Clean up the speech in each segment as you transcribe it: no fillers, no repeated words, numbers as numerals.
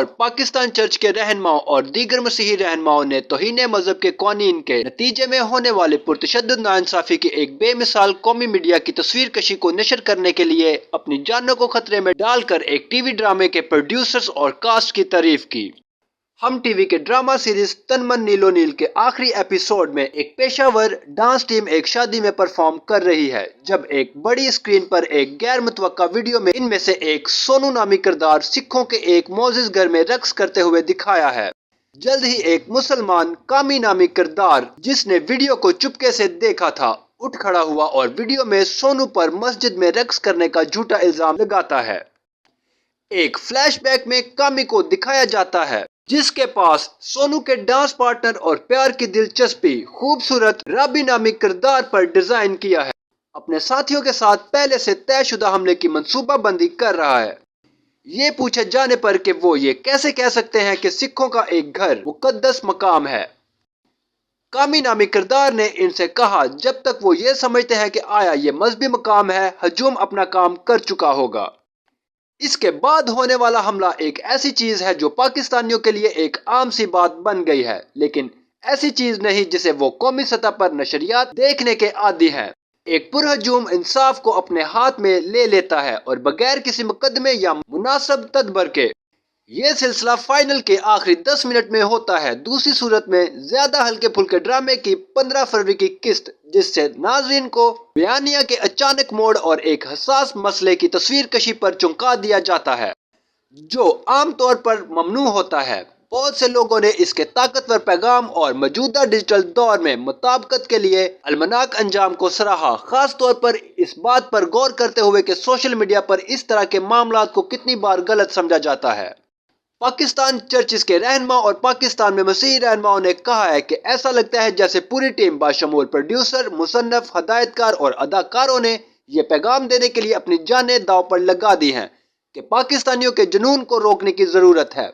اور پاکستان چرچ کے رہنماؤں اور دیگر مسیحی رہنماؤں نے توہین مذہب کے قوانین کے نتیجے میں ہونے والے پرتشدد ناانصافی کی ایک بے مثال قومی میڈیا کی تصویر کشی کو نشر کرنے کے لیے اپنی جانوں کو خطرے میں ڈال کر ایک ٹی وی ڈرامے کے پروڈیوسرز اور کاسٹ کی تعریف کی۔ ہم ٹی وی کے ڈرامہ سیریز تن من نیلو نیل کے آخری ایپیسوڈ میں ایک پیشہ ور ڈانس ٹیم ایک شادی میں پرفارم کر رہی ہے جب ایک بڑی اسکرین پر ایک غیر متوقع ویڈیو میں ان میں سے ایک سونو نامی کردار سکھوں کے ایک معزز گھر میں رقص کرتے ہوئے دکھایا ہے۔ جلد ہی ایک مسلمان کامی نامی کردار جس نے ویڈیو کو چپکے سے دیکھا تھا اٹھ کھڑا ہوا اور ویڈیو میں سونو پر مسجد میں رقص کرنے کا جھوٹا الزام لگاتا ہے۔ ایک فلیش بیک میں کامی کو دکھایا جاتا ہے جس کے پاس سونو کے ڈانس پارٹنر اور پیار کی دلچسپی خوبصورت رابی نامی کردار پر ڈیزائن کیا ہے، اپنے ساتھیوں کے ساتھ پہلے سے طے شدہ حملے کی منصوبہ بندی کر رہا ہے۔ یہ پوچھے جانے پر کہ وہ یہ کیسے کہہ سکتے ہیں کہ سکھوں کا ایک گھر مقدس مقام ہے، کامی نامی کردار نے ان سے کہا جب تک وہ یہ سمجھتے ہیں کہ آیا یہ مذہبی مقام ہے، ہجوم اپنا کام کر چکا ہوگا۔ اس کے بعد ہونے والا حملہ ایک ایسی چیز ہے جو پاکستانیوں کے لیے ایک عام سی بات بن گئی ہے، لیکن ایسی چیز نہیں جسے وہ قومی سطح پر نشریات دیکھنے کے عادی ہیں۔ ایک پرہجوم انصاف کو اپنے ہاتھ میں لے لیتا ہے اور بغیر کسی مقدمے یا مناسب تدبر کے یہ سلسلہ فائنل کے آخری 10 منٹ میں ہوتا ہے۔ دوسری صورت میں زیادہ ہلکے پھلکے ڈرامے کی 15 فروری کی قسط جس سے ناظرین کو بیانیہ کے اچانک موڑ اور ایک حساس مسئلے کی تصویر کشی پر چونکا دیا جاتا ہے جو عام طور پر ممنوع ہوتا ہے۔ بہت سے لوگوں نے اس کے طاقتور پیغام اور موجودہ ڈیجیٹل دور میں مطابقت کے لیے المناک انجام کو سراہا، خاص طور پر اس بات پر غور کرتے ہوئے کہ سوشل میڈیا پر اس طرح کے معاملات کو کتنی بار غلط سمجھا جاتا ہے۔ پاکستان چرچز کے رہنما اور پاکستان میں مسیحی رہنماؤں نے کہا ہے کہ ایسا لگتا ہے جیسے پوری ٹیم باشمول پروڈیوسر، مصنف، ہدایت کار اور اداکاروں نے یہ پیغام دینے کے لیے اپنی جانیں داؤ پر لگا دی ہیں کہ پاکستانیوں کے جنون کو روکنے کی ضرورت ہے،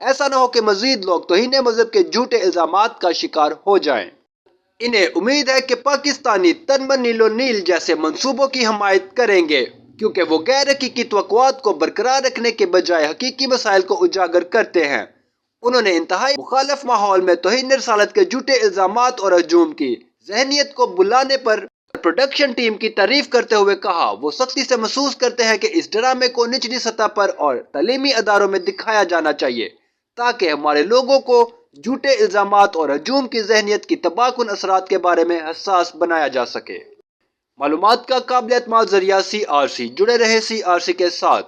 ایسا نہ ہو کہ مزید لوگ توہین مذہب کے جھوٹے الزامات کا شکار ہو جائیں۔ انہیں امید ہے کہ پاکستانی تن من نیلو نیل جیسے منصوبوں کی حمایت کریں گے کیونکہ وہ غیر حقیقی توقعات کو برقرار رکھنے کے بجائے حقیقی مسائل کو اجاگر کرتے ہیں۔ انہوں نے انتہائی مخالف ماحول میں توہین رسالت کے جھوٹے الزامات اور ہجوم کی ذہنیت کو بلانے پر پروڈکشن ٹیم کی تعریف کرتے ہوئے کہا وہ سختی سے محسوس کرتے ہیں کہ اس ڈرامے کو نچلی سطح پر اور تعلیمی اداروں میں دکھایا جانا چاہیے تاکہ ہمارے لوگوں کو جھوٹے الزامات اور ہجوم کی ذہنیت کی تباہ کن اثرات کے بارے میں حساس بنایا جا سکے۔ معلومات کا قابل اعتماد ذریعہ CRC، جڑے رہے CRC کے ساتھ۔